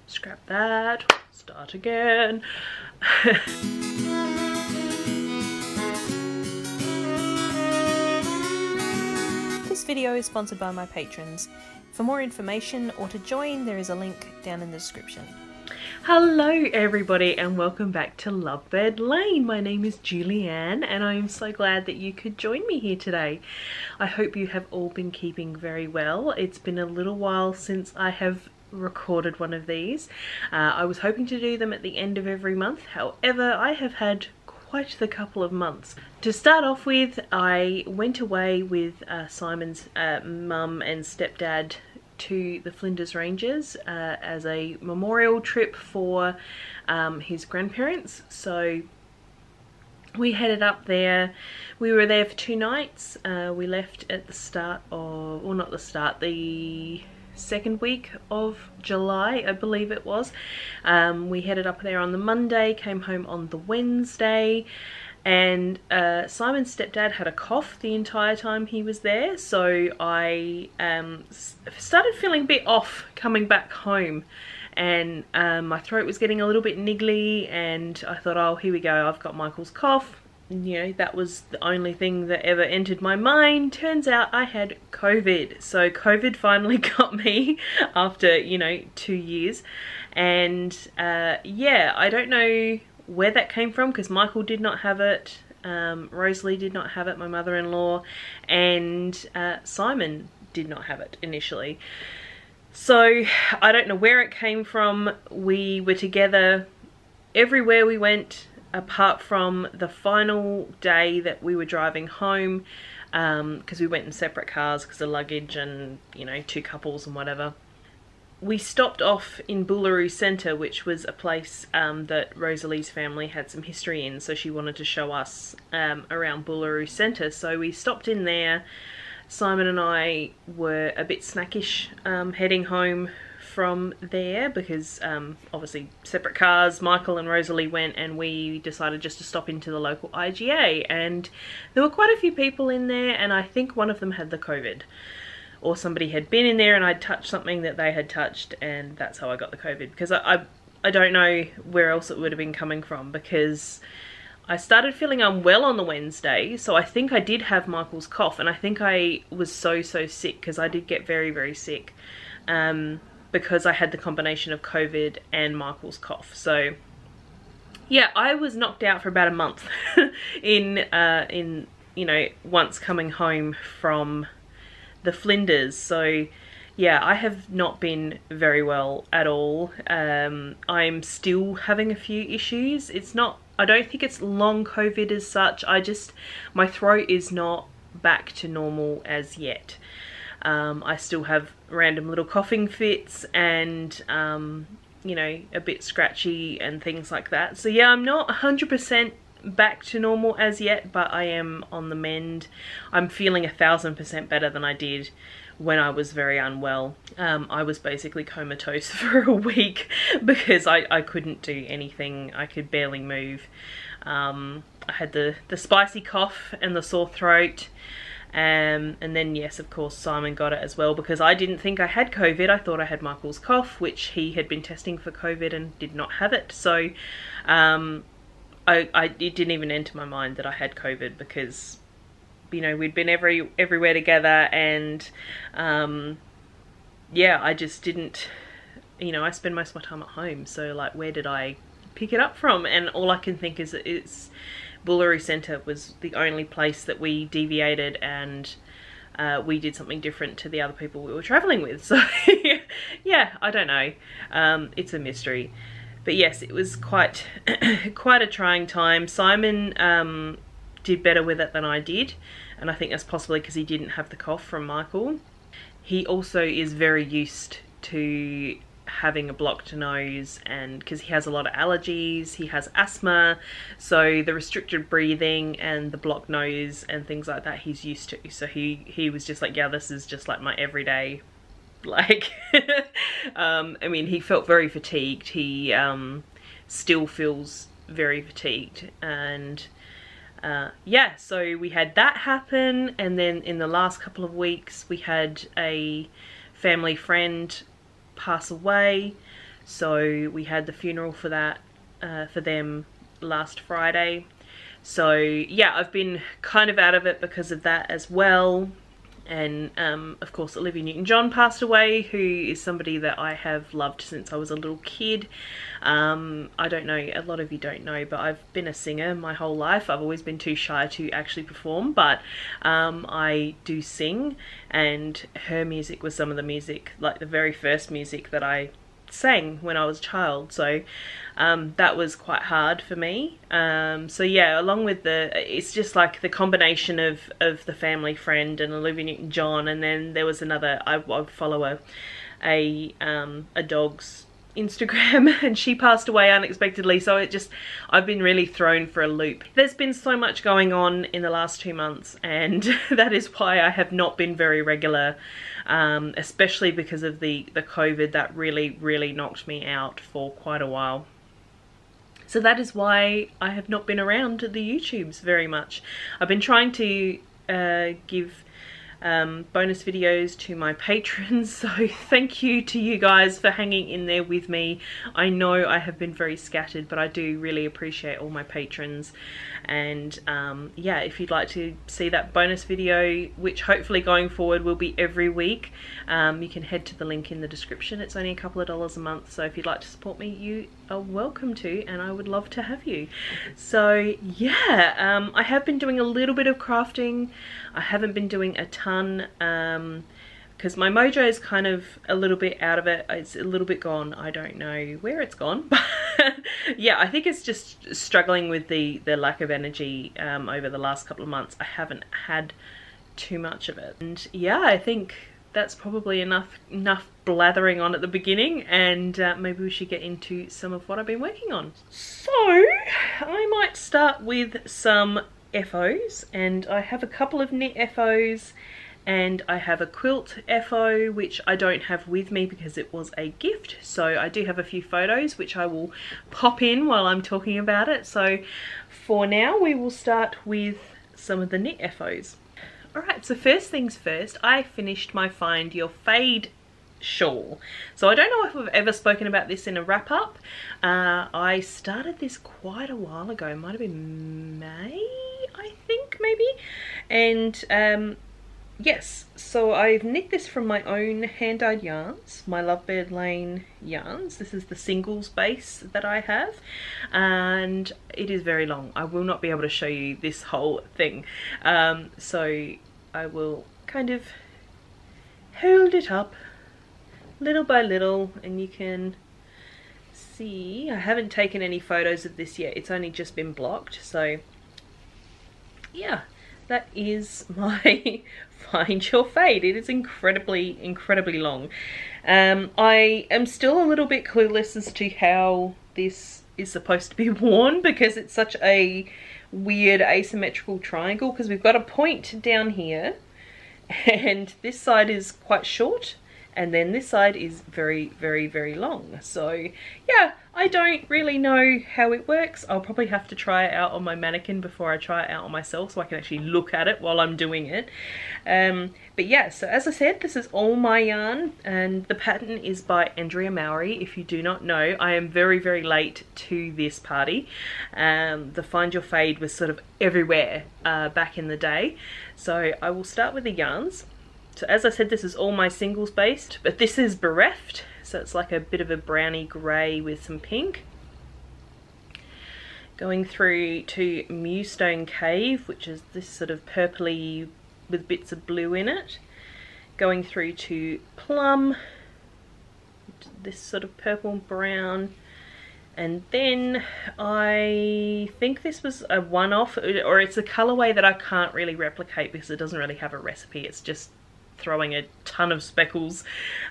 scrap that, start again. This video is sponsored by my patrons. For more information or to join, there is a link down in the description. Hello everybody and welcome back to Lovebird Lane. My name is Julieanne and I am so glad that you could join me here today. I hope you have all been keeping very well. It's been a little while since I have recorded one of these. I was hoping to do them at the end of every month, however I have had quite the couple of months. To start off with, I went away with Simon's mum and stepdad to the Flinders Ranges as a memorial trip for his grandparents. So we headed up there. We were there for 2 nights. We left at the start of, well, not the start, the second week of July, I believe it was. We headed up there on the Monday, came home on the Wednesday, and Simon's stepdad had a cough the entire time he was there, so I started feeling a bit off coming back home, and my throat was getting a little bit niggly, and I thought, oh, here we go, I've got Michael's cough. You know, that was the only thing that ever entered my mind. Turns out I had COVID. So COVID finally got me after, you know, 2 years. And yeah, I don't know where that came from because Michael did not have it. Rosalie did not have it, my mother-in-law. And Simon did not have it initially. So I don't know where it came from. We were together everywhere we went, apart from the final day that we were driving home, because we went in separate cars because of luggage and, you know, 2 couples and whatever. We stopped off in Boolaroo Centre, which was a place that Rosalie's family had some history in, so she wanted to show us around Boolaroo Centre. So we stopped in there. Simon and I were a bit snackish heading home from there because obviously separate cars. Michael and Rosalie went and we decided just to stop into the local IGA, and there were quite a few people in there, and I think one of them had the COVID, or somebody had been in there and I'd touched something that they had touched, and that's how I got the COVID, because I don't know where else it would have been coming from, because I started feeling unwell on the Wednesday, so I think I did have Michael's cough, and I think I was so sick, because I did get very sick, because I had the combination of COVID and Michael's cough. So yeah, I was knocked out for about a month in you know, once coming home from the Flinders. So yeah, I have not been very well at all. I'm still having a few issues. It's not, I don't think it's long COVID as such. My throat is not back to normal as yet. I still have random little coughing fits and, you know, a bit scratchy and things like that. So yeah, I'm not 100% back to normal as yet, but I am on the mend. I'm feeling 1000% better than I did when I was very unwell. I was basically comatose for a week because I couldn't do anything. I could barely move. I had the spicy cough and the sore throat. And then yes, of course, Simon got it as well, because I didn't think I had COVID. I thought I had Michael's cough, which he had been testing for COVID and did not have it. So it didn't even enter my mind that I had COVID, because, you know, we'd been everywhere together, and yeah, I just didn't, you know, I spend most of my time at home, so like, where did I pick it up from? And all I can think is it's Boolaroo Centre was the only place that we deviated, and we did something different to the other people we were travelling with. So yeah, I don't know. It's a mystery. But yes, it was quite a trying time. Simon did better with it than I did, and I think that's possibly because he didn't have the cough from Michael. He also is very used to having a blocked nose, and because he has a lot of allergies, he has asthma, so the restricted breathing and the blocked nose and things like that he's used to. So he was just like, yeah, this is just like my everyday, like I mean, he felt very fatigued. He still feels very fatigued, and yeah, so we had that happen. And then in the last couple of weeks we had a family friend pass away, so we had the funeral for that for them last Friday. So yeah, I've been kind of out of it because of that as well. And of course Olivia Newton-John passed away, who is somebody that I have loved since I was a little kid. I don't know, a lot of you don't know, but I've been a singer my whole life. I've always been too shy to actually perform, but I do sing, and her music was some of the music, like the very first music that I sang when I was a child. So that was quite hard for me. So yeah, along with it's just like the combination of the family friend and Olivia Newton-John, and then there was another, I follow a dog's Instagram, and she passed away unexpectedly, so I've been really thrown for a loop. There's been so much going on in the last 2 months, and that is why I have not been very regular, especially because of the COVID that really knocked me out for quite a while. So that is why I have not been around the YouTubes very much. I've been trying to give bonus videos to my patrons, so thank you to you guys for hanging in there with me. I know I have been very scattered, but I do really appreciate all my patrons. And yeah, if you'd like to see that bonus video, which hopefully going forward will be every week, you can head to the link in the description. It's only a couple of dollars a month, so if you'd like to support me, you are welcome to, and I would love to have you. So yeah, I have been doing a little bit of crafting. I haven't been doing a ton because my mojo is kind of a little bit out of it. It's a little bit gone. I don't know where it's gone, but yeah, I think it's just struggling with the lack of energy over the last couple of months. I haven't had too much of it, and yeah, I think that's probably enough blathering on at the beginning, and maybe we should get into some of what I've been working on. So I might start with some FOs, and I have a couple of knit FOs, and I have a quilt FO which I don't have with me because it was a gift. So I do have a few photos which I will pop in while I'm talking about it. So for now we will start with some of the knit FOs. Alright, so first things first, I finished my Find Your Fade shawl. So I don't know if I've ever spoken about this in a wrap up. I started this quite a while ago, it might have been May, I think, maybe. And yes, so I've knit this from my own hand-dyed yarns, my Lovebird Lane yarns. This is the singles base that I have, and it is very long. I will not be able to show you this whole thing, so I will kind of hold it up little by little, and you can see I haven't taken any photos of this yet. It's only just been blocked. So yeah, that is my Find Your Fade. It is incredibly long. I am still a little bit clueless as to how this is supposed to be worn, because it's such a weird asymmetrical triangle, because we've got a point down here and this side is quite short, and then this side is very long. So yeah, I don't really know how it works. I'll probably have to try it out on my mannequin before I try it out on myself, so I can actually look at it while I'm doing it. But yeah, so as I said, this is all my yarn, and the pattern is by Andrea Mowry. If you do not know, I am very late to this party. The Find Your Fade was sort of everywhere back in the day. So I will start with the yarns. So as I said, this is all my singles based, but this is Bereft, so it's like a bit of a browny grey with some pink. Going through to Mewstone Cave, which is this sort of purpley with bits of blue in it. Going through to Plum, this sort of purple and brown. And then I think this was a one-off, or it's a colourway that I can't really replicate because it doesn't really have a recipe. It's just throwing a ton of speckles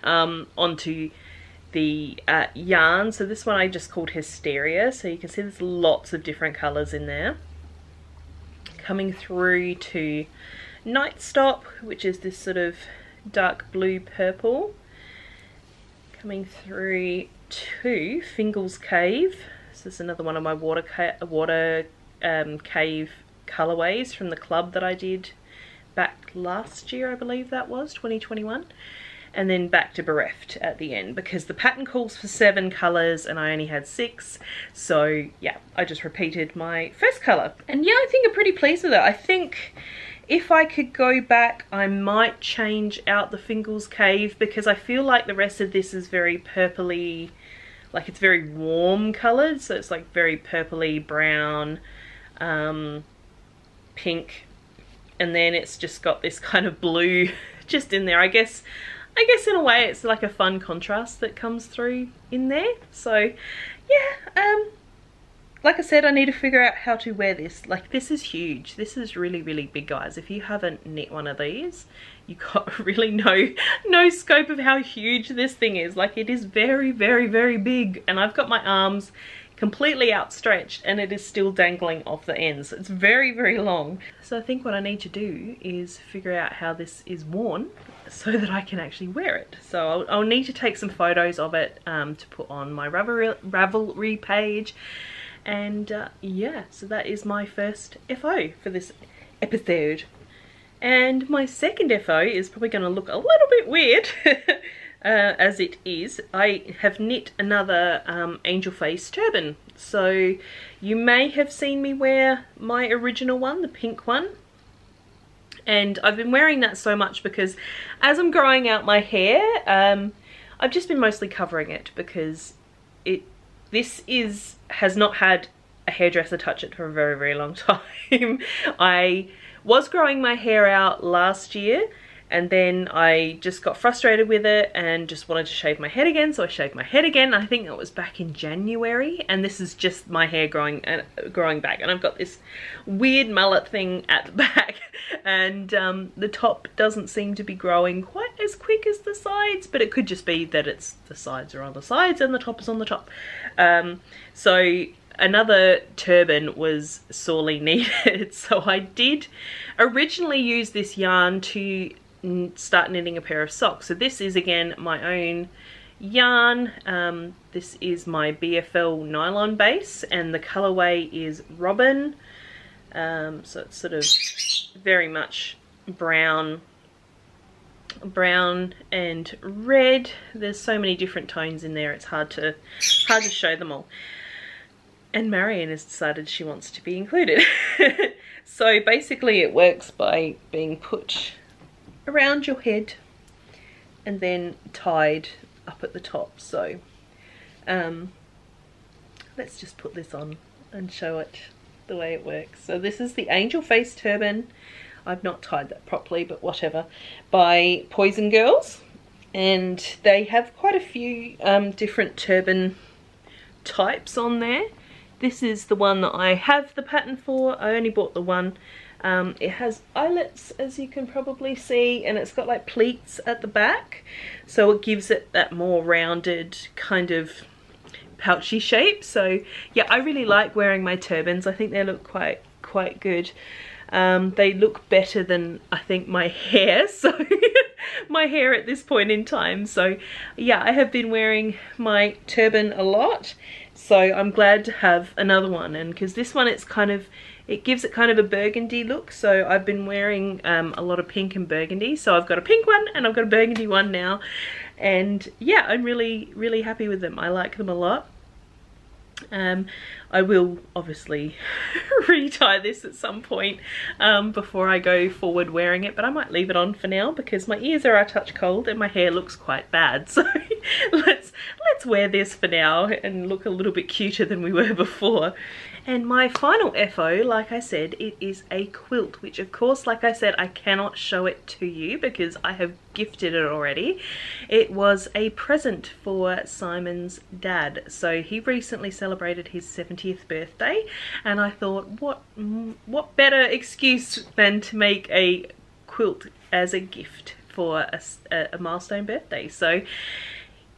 onto the yarn. So this one I just called Hysteria, so you can see there's lots of different colours in there. Coming through to Night Stop, which is this sort of dark blue purple. Coming through to Fingal's Cave. This is another one of my water cave colourways from the club that I did back last year, I believe that was 2021. and then back to bereft at the end, because the pattern calls for 7 colours and I only had 6. So yeah, I just repeated my first colour. And yeah, I think I'm pretty pleased with it. I think if I could go back, I might change out the Fingal's Cave, because I feel like the rest of this is very purpley, like it's very warm coloured. So it's like very purpley, brown, pink, and then it's just got this kind of blue just in there. I guess in a way it's like a fun contrast that comes through in there. So yeah, like I said, I need to figure out how to wear this. Like, this is huge. This is really, really big, guys. If you haven't knit one of these, you got really no scope of how huge this thing is. Like, it is very, very, very big, and I've got my arms completely outstretched and it is still dangling off the ends. It's very, very long. So I think what I need to do is figure out how this is worn so that I can actually wear it. So I'll need to take some photos of it to put on my Ravelry page. And yeah, so that is my first FO for this episode. And my second FO is probably going to look a little bit weird as it is. I have knit another angel face turban. So you may have seen me wear my original one, the pink one. And I've been wearing that so much because as I'm growing out my hair, I've just been mostly covering it, because this has not had a hairdresser touch it for a very, very long time. I was growing my hair out last year, and then I just got frustrated with it and just wanted to shave my head again, so I shaved my head again. I think it was back in January, and this is just my hair growing back, and I've got this weird mullet thing at the back, and the top doesn't seem to be growing quite as quick as the sides, but it could just be that the sides are on the sides and the top is on the top. So another turban was sorely needed. So I did originally use this yarn to start knitting a pair of socks. So this is again my own yarn. This is my BFL nylon base, and the colorway is Robin. So it's sort of very much brown and red. There's so many different tones in there, it's hard to show them all. And Marion has decided she wants to be included. So basically it works by being put around your head and then tied up at the top. So let's just put this on and show it the way it works. So this is the angel face turban. I've not tied that properly, but whatever, by Poison Girls, and they have quite a few different turban types on there. This is the one that I have the pattern for. I only bought the one. It has eyelets, as you can probably see, and it's got like pleats at the back, so it gives it that more rounded kind of pouchy shape. So yeah, I really like wearing my turbans. I think they look quite good. They look better than I think my hair, so my hair at this point in time. So yeah, I have been wearing my turban a lot, so I'm glad to have another one. And because this one, it gives it kind of a burgundy look, so I've been wearing a lot of pink and burgundy. So I've got a pink one and I've got a burgundy one now, and yeah, I'm really happy with them. I like them a lot. I will obviously re-tie this at some point before I go forward wearing it, but I might leave it on for now because my ears are a touch cold and my hair looks quite bad. So let's wear this for now and look a little bit cuter than we were before. And my final FO, like I said, it is a quilt, which of course, like I said, I cannot show it to you because I have gifted it already. It was a present for Simon's dad. So he recently celebrated his 70th birthday, and I thought, what better excuse than to make a quilt as a gift for a milestone birthday. So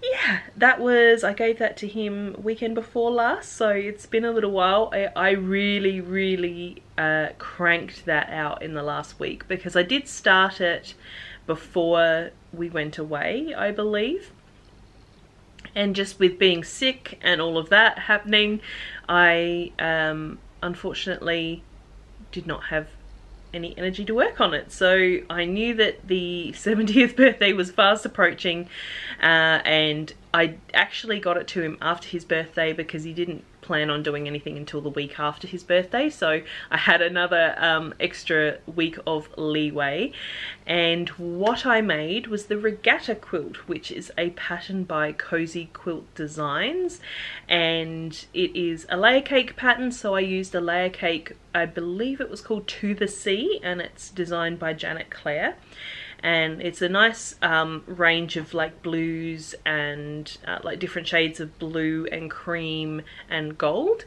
yeah, I gave that to him weekend before last, so it's been a little while. I really cranked that out in the last week because I did start it before we went away, I believe. And just with being sick and all of that happening, I unfortunately did not have any energy to work on it. So I knew that the 70th birthday was fast approaching, and I actually got it to him after his birthday because he didn't plan on doing anything until the week after his birthday, so I had another extra week of leeway. And what I made was the Regatta Quilt, which is a pattern by Cozy Quilt Designs, and it is a layer cake pattern. So I used a layer cake, I believe it was called To the Sea, and it's designed by Janet Clare. And it's a nice range of like blues and like different shades of blue and cream and gold.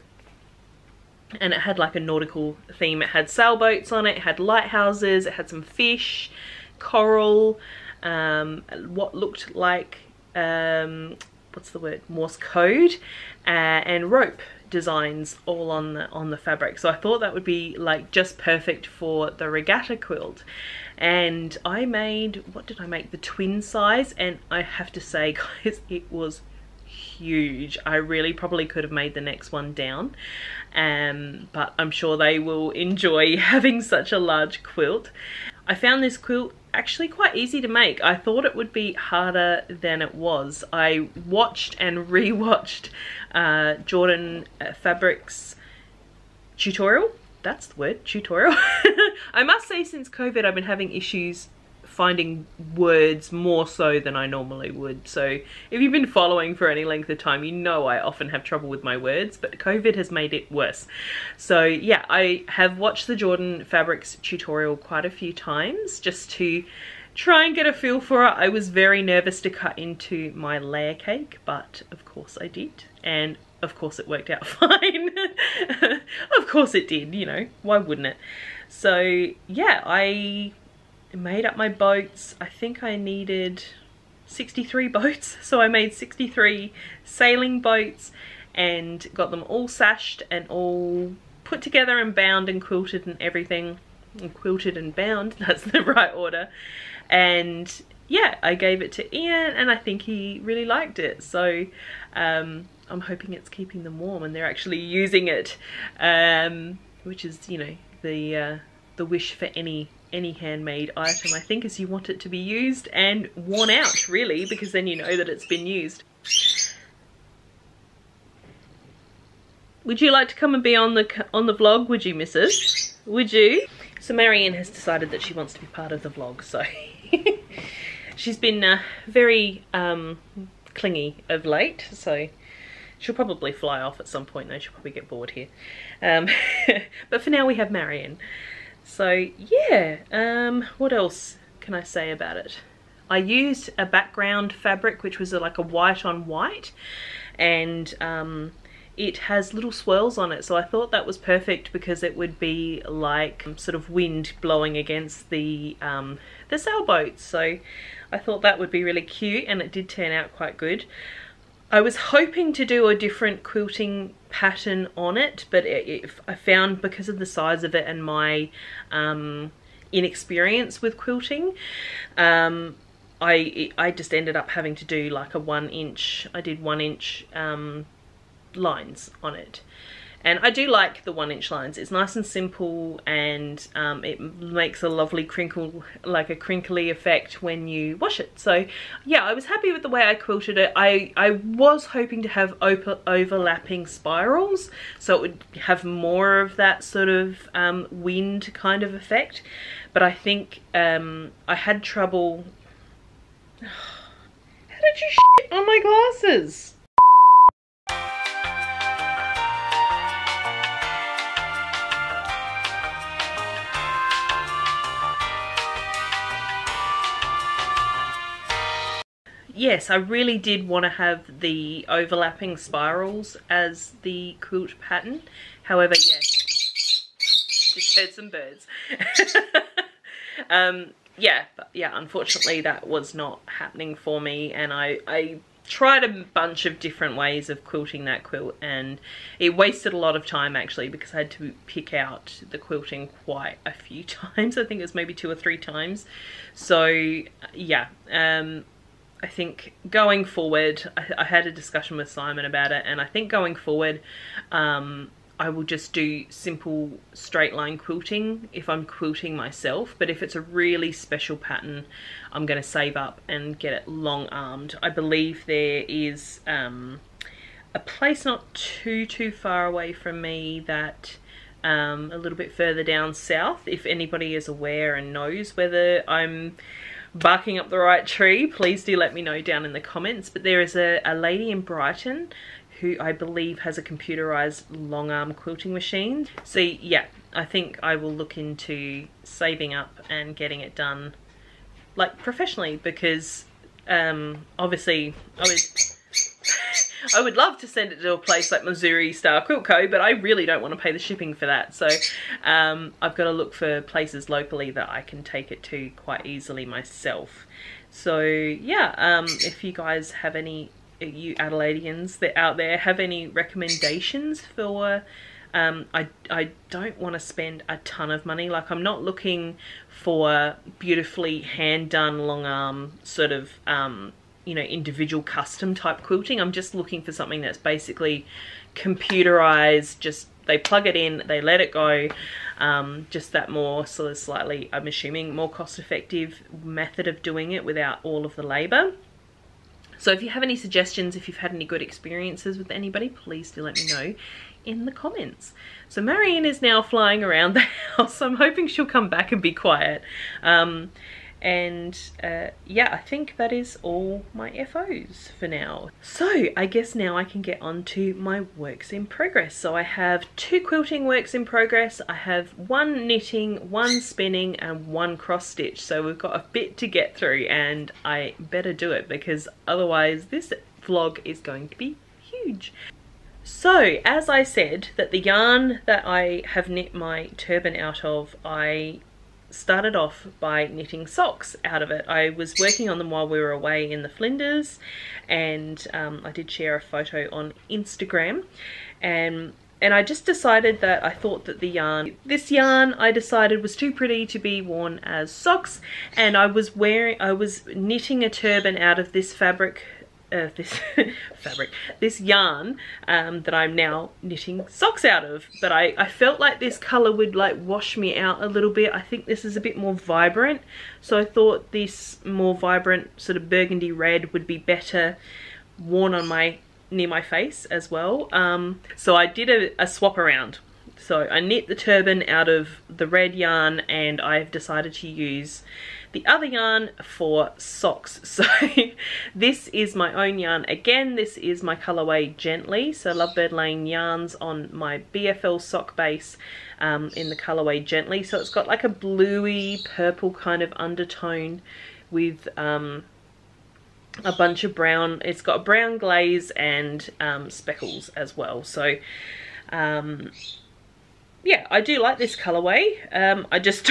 And it had like a nautical theme. It had sailboats on it, it had lighthouses, it had some fish, coral, what looked like, what's the word, Morse code, and rope designs all on the fabric. So I thought that would be like just perfect for the Regatta quilt. And I made, what did I make, the twin size, and I have to say, guys, it was huge. I really probably could have made the next one down, but I'm sure they will enjoy having such a large quilt. I found this quilt actually quite easy to make. I thought it would be harder than it was. I watched and re-watched Jordan Fabrics tutorial. That's the word, tutorial. I must say, since COVID, I've been having issues finding words more so than I normally would. So if you've been following for any length of time, you know I often have trouble with my words, but COVID has made it worse. So yeah, I have watched the Jordan Fabrics tutorial quite a few times just to try and get a feel for it. I was very nervous to cut into my layer cake, but of course I did. And of course it worked out fine. Of course it did, you know, why wouldn't it? So yeah, I made up my boats. I think I needed 63 boats, so I made 63 sailing boats and got them all sashed and all put together and bound and quilted and everything. And quilted and bound, that's the right order. And yeah, I gave it to Ian and I think he really liked it. So I'm hoping it's keeping them warm and they're actually using it, which is, you know, the wish for any handmade item, I think, is you want it to be used and worn out, really, because then you know that it's been used. Would you like to come and be on the vlog? Would you, Mrs.? Would you? So Marianne has decided that she wants to be part of the vlog, so she's been very clingy of late, so she'll probably fly off at some point though. She'll probably get bored here. But for now we have Marianne. So yeah, what else can I say about it? I used a background fabric which was like a white on white, and it has little swirls on it, so I thought that was perfect because it would be like sort of wind blowing against the sailboats. So I thought that would be really cute, and it did turn out quite good. I was hoping to do a different quilting pattern on it, but I found, because of the size of it and my inexperience with quilting, I just ended up having to do like a 1 inch, I did 1 inch lines on it. And I do like the 1 inch lines. It's nice and simple, and it makes a lovely crinkle, like a crinkly effect when you wash it. So yeah, I was happy with the way I quilted it. I was hoping to have overlapping spirals, so it would have more of that sort of wind kind of effect. But I think I had trouble. How did you shit on my glasses? Yes, I really did want to have the overlapping spirals as the quilt pattern. However, yes, just heard some birds. Yeah, unfortunately that was not happening for me, and I tried a bunch of different ways of quilting that quilt, and it wasted a lot of time actually, because I had to pick out the quilting quite a few times. I think it was maybe 2 or 3 times. So yeah, I think going forward, I had a discussion with Simon about it, and I think going forward, I I will just do simple straight line quilting if I'm quilting myself, but if it's a really special pattern, I'm going to save up and get it long armed. I believe there is a place not too far away from me that a little bit further down south. If anybody is aware and knows whether I'm barking up the right tree, please do let me know down in the comments. But there is a lady in Brighton who I believe has a computerized long arm quilting machine. So yeah, I think I will look into saving up and getting it done like professionally, because obviously I would love to send it to a place like Missouri Star Quilt Co, but I really don't want to pay the shipping for that. So I've got to look for places locally that I can take it to quite easily myself. So yeah, if you guys have any, you Adelaideans that out there have any recommendations for, I don't want to spend a ton of money. Like, I'm not looking for beautifully hand done long arm sort of you know, individual custom type quilting. I'm just looking for something that's basically computerized, just they plug it in, they let it go. Just that more sort of slightly, I'm assuming, more cost effective method of doing it without all of the labor. So if you have any suggestions, if you've had any good experiences with anybody, please do let me know in the comments. So Marion is now flying around the house. I'm hoping she'll come back and be quiet. Yeah, I think that is all my FOs for now. So I guess now I can get on to my works in progress. So I have 2 quilting works in progress. I have 1 knitting, 1 spinning and 1 cross stitch. So we've got a bit to get through, and I better do it because otherwise this vlog is going to be huge. So as I said, that the yarn that I have knit my turban out of, I started off by knitting socks out of it. I was working on them while we were away in the Flinders, and I did share a photo on Instagram, and I just decided that I thought that this yarn I decided was too pretty to be worn as socks, and I was knitting a turban out of this fabric, this yarn that I'm now knitting socks out of. But I felt like this color would like wash me out a little bit. I think this is a bit more vibrant, so I thought this more vibrant sort of burgundy red would be better worn on near my face as well. So I did a swap around. So I knit the turban out of the red yarn, and I've decided to use the other yarn for socks. So this is my own yarn. Again, this is my colorway Gently. So Lovebird Lane yarns on my BFL sock base in the colorway Gently. So it's got like a bluey purple kind of undertone with a bunch of brown. It's got brown glaze and speckles as well. So yeah, I do like this colorway. I just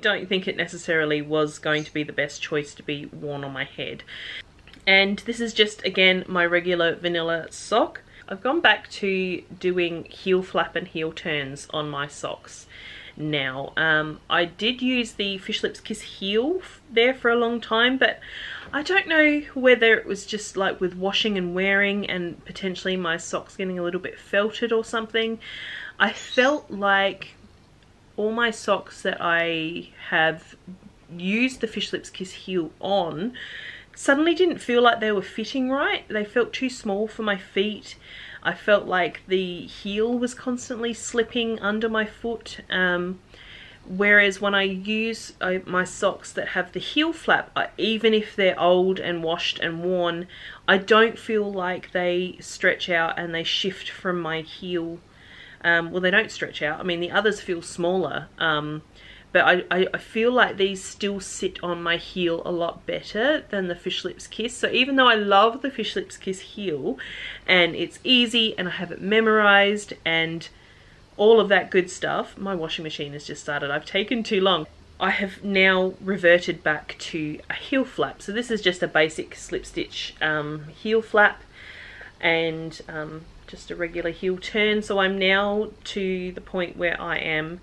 don't think it necessarily was going to be the best choice to be worn on my head. And this is just, again, my regular vanilla sock. I've gone back to doing heel flap and heel turns on my socks now. I did use the Fish Lips Kiss heel there for a long time, but I don't know whether it was just like with washing and wearing and potentially my socks getting a little bit felted or something. I felt like all my socks that I have used the Fish Lips Kiss heel on suddenly didn't feel like they were fitting right. They felt too small for my feet. I felt like the heel was constantly slipping under my foot. Whereas when I use my socks that have the heel flap, even if they're old and washed and worn, I don't feel like they stretch out and they shift from my heel. Well, they don't stretch out. I mean, the others feel smaller, but I feel like these still sit on my heel a lot better than the Fish Lips Kiss. So even though I love the Fish Lips Kiss heel and it's easy and I have it memorized and all of that good stuff, my washing machine has just started. I've taken too long. I have now reverted back to a heel flap. So this is just a basic slip stitch heel flap and just a regular heel turn. So I'm now to the point where I am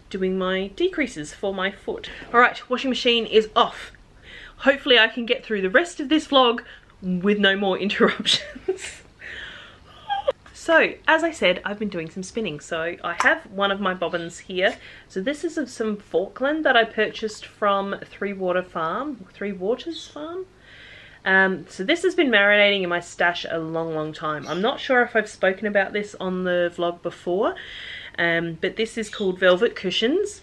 doing my decreases for my foot. Alright, washing machine is off. Hopefully I can get through the rest of this vlog with no more interruptions. So as I said, I've been doing some spinning. So I have one of my bobbins here. So this is of some Falkland that I purchased from Three Waters Farm. So this has been marinating in my stash a long time. I'm not sure if I've spoken about this on the vlog before, but this is called Velvet Cushions.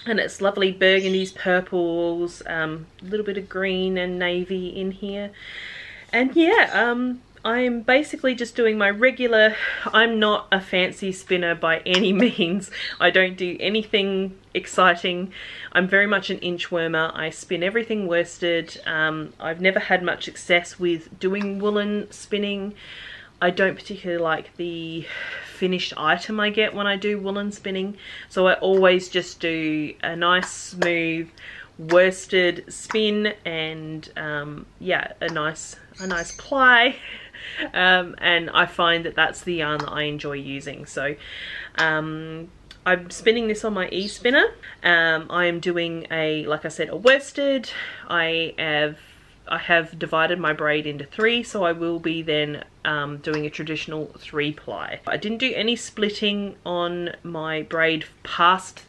And it's lovely burgundies, purples, a little bit of green and navy in here. And yeah, I'm basically just doing my regular, I'm not a fancy spinner by any means. I don't do anything exciting. I'm very much an inchwormer. I spin everything worsted. I've never had much success with doing woolen spinning. I don't particularly like the finished item I get when I do woolen spinning. So I always just do a nice smooth worsted spin and yeah, a nice ply. And I find that that's the yarn that I enjoy using. So I'm spinning this on my e-spinner. I am doing like I said, a worsted. I have divided my braid into 3, so I will be then doing a traditional 3-ply. I didn't do any splitting on my braid past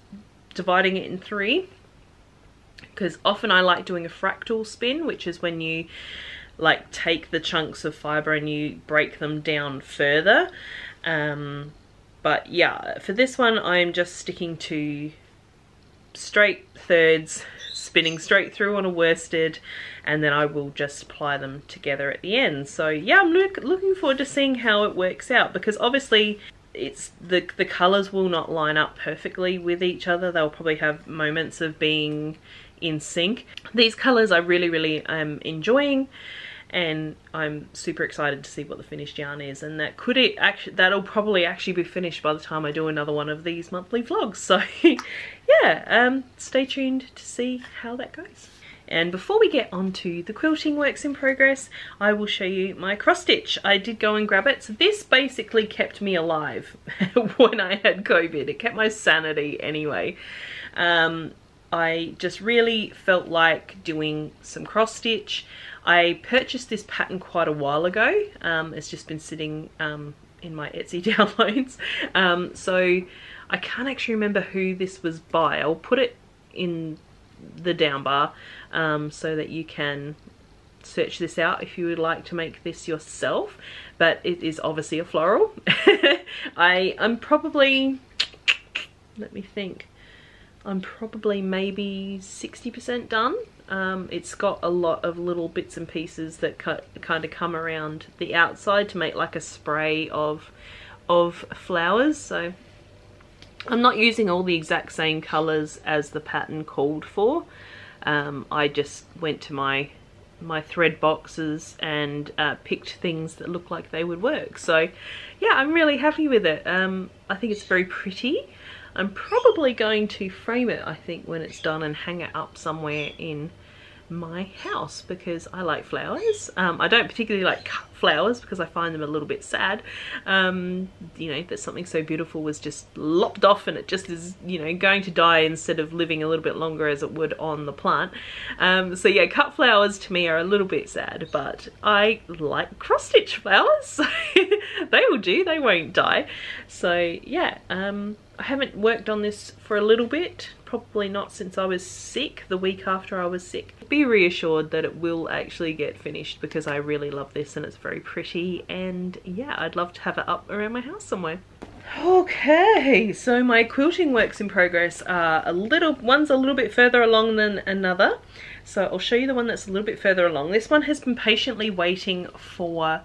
dividing it in 3, because often I like doing a fractal spin, which is when you like take the chunks of fibre and you break them down further. But yeah, for this one I'm just sticking to straight thirds, spinning straight through on a worsted, and then I will just ply them together at the end. So yeah, I'm looking forward to seeing how it works out, because obviously it's the colours will not line up perfectly with each other. They'll probably have moments of being in sync. These colours I really am enjoying, and I'm super excited to see what the finished yarn is, and that'll probably actually be finished by the time I do another one of these monthly vlogs. So yeah, stay tuned to see how that goes. And before we get on to the quilting works in progress, I will show you my cross stitch. I did go and grab it. So this basically kept me alive when I had COVID. It kept my sanity anyway. I just really felt like doing some cross stitch. I purchased this pattern quite a while ago. It's just been sitting in my Etsy downloads. So I can't actually remember who this was by. I'll put it in the down bar so that you can search this out if you would like to make this yourself. But it is obviously a floral. I'm probably, let me think, I'm probably maybe 60% done. It's got a lot of little bits and pieces that kind of come around the outside to make like a spray of flowers. So I'm not using all the exact same colours as the pattern called for. I just went to my thread boxes and picked things that look like they would work. So yeah, I'm really happy with it. I think it's very pretty. I'm probably going to frame it, I think, when it's done, and hang it up somewhere in my house, because I like flowers. I don't particularly like cut flowers because I find them a little bit sad. You know, that something so beautiful was just lopped off and it just is, you know, going to die instead of living a little bit longer as it would on the plant. So yeah, cut flowers to me are a little bit sad, but I like cross stitch flowers, so they will do, they won't die. So yeah, I haven't worked on this for a little bit, probably not since I was sick, the week after I was sick. Be reassured that it will actually get finished, because I really love this and it's very pretty, and yeah, I'd love to have it up around my house somewhere. Okay, so my quilting works in progress are one's a little bit further along than another. So I'll show you the one that's a little bit further along. This one has been patiently waiting for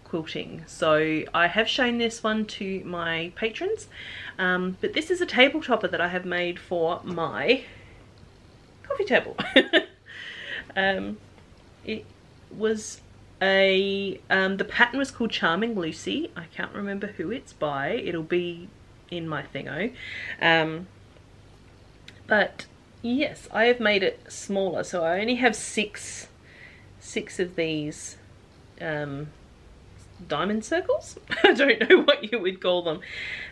quilting. So I have shown this one to my patrons, but this is a table topper that I have made for my coffee table. It was the pattern was called Charming Lucy. I can't remember who it's by. It'll be in my thingo. But yes, I have made it smaller, so I only have six of these diamond circles. I don't know what you would call them,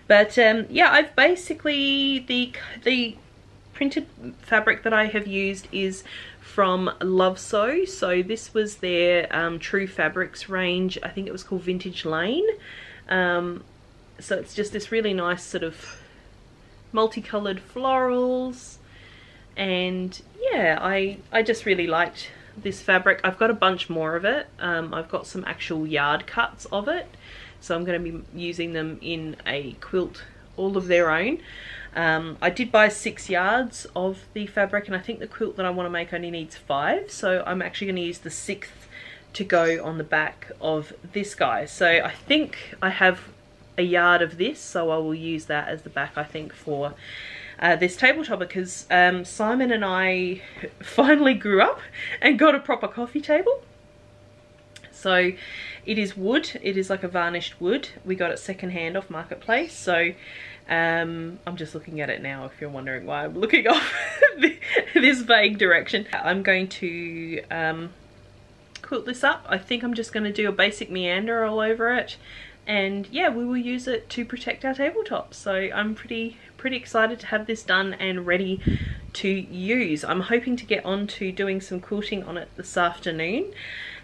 but yeah, I've basically, the printed fabric that I have used is from Love So this was their True Fabrics range. I think it was called Vintage Lane. So it's just this really nice sort of multicolored florals, and yeah, I just really liked this fabric. I've got a bunch more of it. I've got some actual yard cuts of it, so I'm going to be using them in a quilt all of their own. I did buy 6 yards of the fabric, and I think the quilt that I want to make only needs 5, so I'm actually going to use the 6th to go on the back of this guy. So I think I have a yard of this, so I will use that as the back, I think, for this tabletop, because Simon and I finally grew up and got a proper coffee table. So it is wood, it is like a varnished wood. We got it secondhand off Marketplace, so I'm just looking at it now if you're wondering why I'm looking off this vague direction. I'm going to quilt this up. I think I'm just going to do a basic meander all over it, and yeah, we will use it to protect our tabletop. So I'm pretty excited to have this done and ready to use. I'm hoping to get on to doing some quilting on it this afternoon.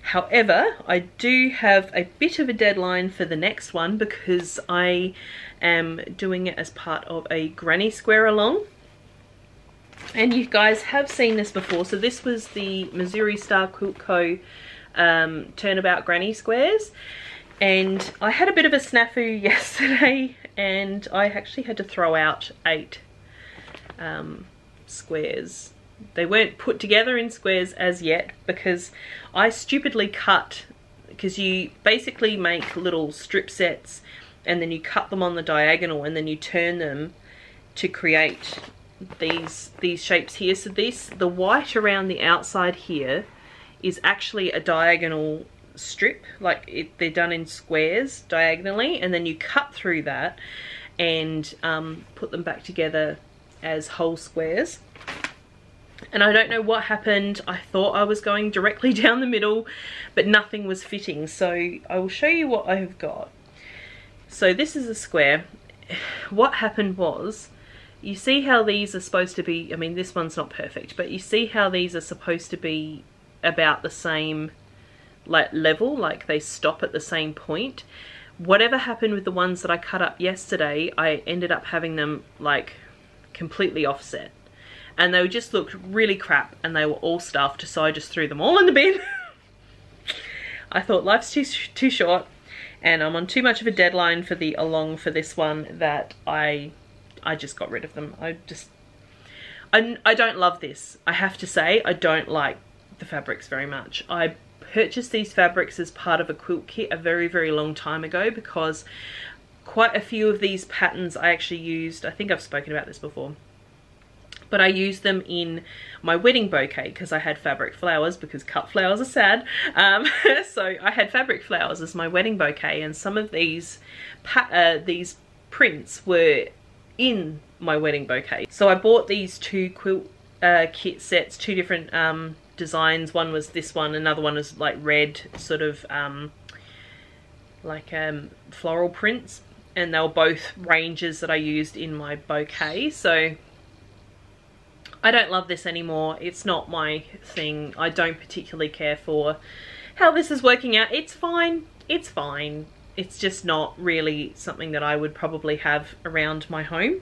However, I do have a bit of a deadline for the next one, because I am doing it as part of a Granny Square along. And you guys have seen this before. So this was the Missouri Star Quilt Co. Turnabout Granny Squares. And I had a bit of a snafu yesterday, and I actually had to throw out 8 squares. They weren't put together in squares as yet, because I stupidly cut, because you basically make little strip sets and then you cut them on the diagonal and then you turn them to create these shapes here. So the white around the outside here is actually a diagonal strip, like they're done in squares diagonally, and then you cut through that and put them back together as whole squares. And I don't know what happened. I thought I was going directly down the middle, but nothing was fitting. So I will show you what I have got. So this is a square. What happened was, you see how these are supposed to be, I mean, this one's not perfect, but you see how these are supposed to be about the same level, like they stop at the same point. Whatever happened with the ones that I cut up yesterday, I ended up having them like completely offset, and they just looked really crap, and they were all stuffed, so I just threw them all in the bin. I thought life's too short, and I'm on too much of a deadline for the along for this one, that I just got rid of them. I don't love this. I have to say, I don't like the fabrics very much. I purchased these fabrics as part of a quilt kit a very long time ago, because quite a few of these patterns I actually used, I think I've spoken about this before, but I used them in my wedding bouquet because I had fabric flowers, because cut flowers are sad. So I had fabric flowers as my wedding bouquet, and some of these prints were in my wedding bouquet. So I bought these 2 quilt kit sets, 2 different designs. One was this one, another one was like red sort of floral prints, and they were both ranges that I used in my bouquet. So I don't love this anymore. It's not my thing. I don't particularly care for how this is working out. It's fine. It's fine. It's just not really something that I would probably have around my home.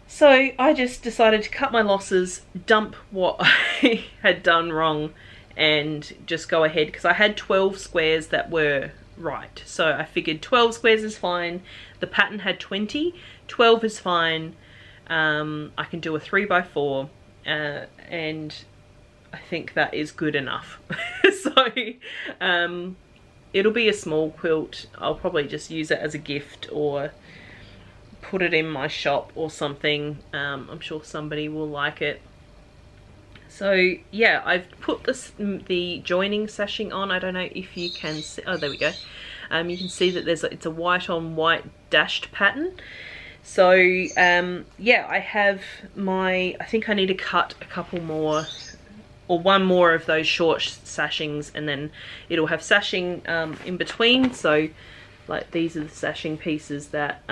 So I just decided to cut my losses, dump what I had done wrong, and just go ahead, because I had 12 squares that were right. So I figured 12 squares is fine. The pattern had 20. 12 is fine. I can do a 3x4, and I think that is good enough. So it'll be a small quilt. I'll probably just use it as a gift or put it in my shop or something. I'm sure somebody will like it. So yeah, I've put the joining sashing on. I don't know if you can see. Oh, there we go. You can see that it's a white on white dashed pattern. So yeah, I have I think I need to cut a couple more, or one more of those short sashings, and then it'll have sashing in between. So like these are the sashing pieces that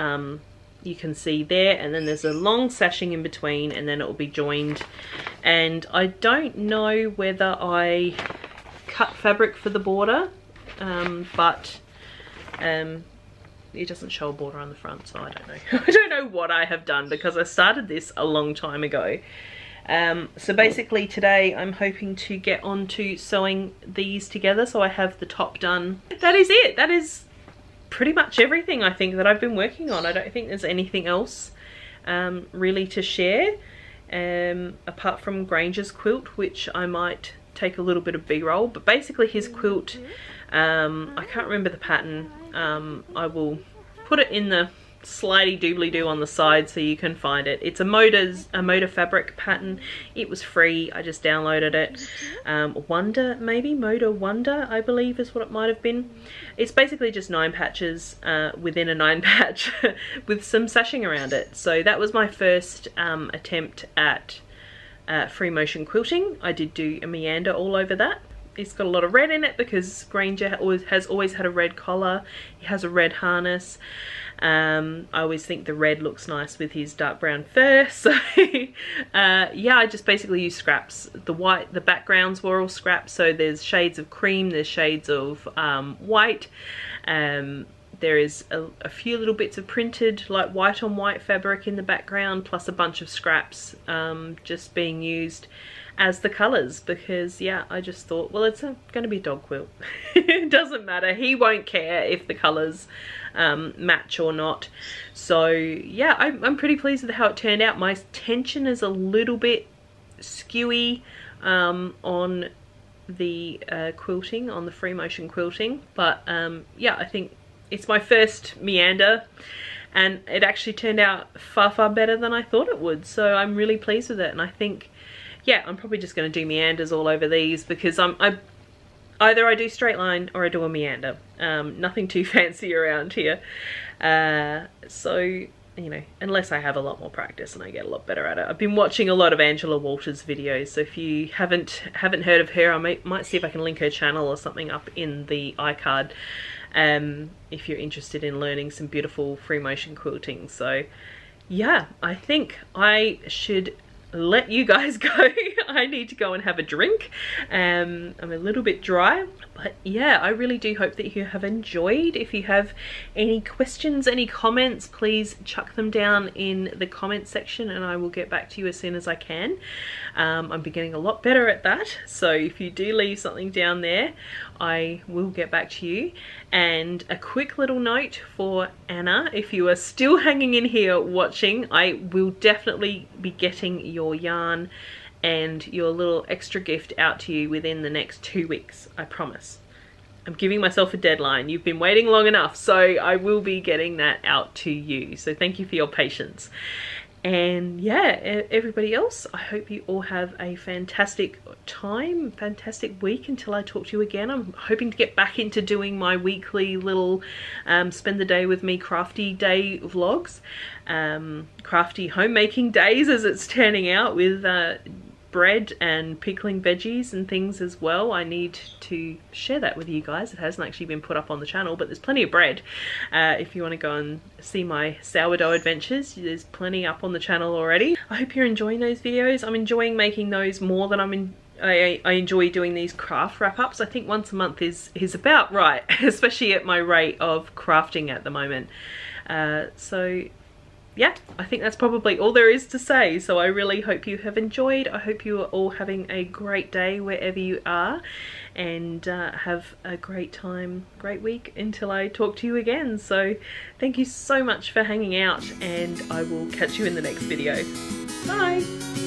you can see there, and then there's a long sashing in between, and then it will be joined. And I don't know whether I cut fabric for the border, but it doesn't show a border on the front, so I don't know. I don't know what I have done because I started this a long time ago. So basically today I'm hoping to get on to sewing these together, so I have the top done. That is it. That is pretty much everything I think that I've been working on. I don't think there's anything else really to share, apart from Granger's quilt, which I might take a little bit of B-roll. But basically his quilt, I can't remember the pattern. I will put it in the slidey doobly doo on the side so you can find it. It's a Moda fabric pattern. It was free. I just downloaded it. Wonder, maybe Moda Wonder, I believe is what it might have been. It's basically just 9 patches within a 9 patch with some sashing around it. So that was my first attempt at free motion quilting. I did do a meander all over that. It's got a lot of red in it because Granger has always had a red collar. He has a red harness. I always think the red looks nice with his dark brown fur. So yeah, I just basically used scraps. The backgrounds were all scraps. So there's shades of cream, there's shades of white. There is a few little bits of printed, like white on white fabric in the background, plus a bunch of scraps just being used as the colours, because yeah, I just thought, well, it's going to be a dog quilt. It doesn't matter. He won't care if the colours match or not. So yeah, I'm pretty pleased with how it turned out. My tension is a little bit skewy on the quilting, on the free motion quilting, but yeah, I think it's my first meander and it actually turned out far better than I thought it would. So I'm really pleased with it, and I think, yeah, I'm probably just going to do meanders all over these because either I do straight line or I do a meander. Nothing too fancy around here. So, you know, unless I have a lot more practice and I get a lot better at it. I've been watching a lot of Angela Walters videos, so if you haven't heard of her, I might see if I can link her channel or something up in the iCard. If you're interested in learning some beautiful free motion quilting. So yeah, I think I should let you guys go. I need to go and have a drink. I'm a little bit dry, but yeah, I really do hope that you have enjoyed. If you have any questions, any comments, please chuck them down in the comment section and I will get back to you as soon as I can. I'm beginning a lot better at that, so if you do leave something down there, I will get back to you. And a quick little note for Anna, if you are still hanging in here watching, I will definitely be getting your yarn and your little extra gift out to you within the next 2 weeks, I promise. I'm giving myself a deadline. You've been waiting long enough, so I will be getting that out to you. So thank you for your patience. And yeah, everybody else, I hope you all have a fantastic time, fantastic week until I talk to you again. I'm hoping to get back into doing my weekly little spend the day with me crafty day vlogs. Crafty homemaking days as it's turning out, with bread and pickling veggies and things as well. I need to share that with you guys. It hasn't actually been put up on the channel, but there's plenty of bread. If you want to go and see my sourdough adventures, there's plenty up on the channel already. I hope you're enjoying those videos. I'm enjoying making those more than I enjoy doing these craft wrap-ups. I think once a month is about right, especially at my rate of crafting at the moment. So yeah, I think that's probably all there is to say. So I really hope you have enjoyed. I hope you are all having a great day wherever you are, and have a great time, great week until I talk to you again. So thank you so much for hanging out, and I will catch you in the next video. Bye!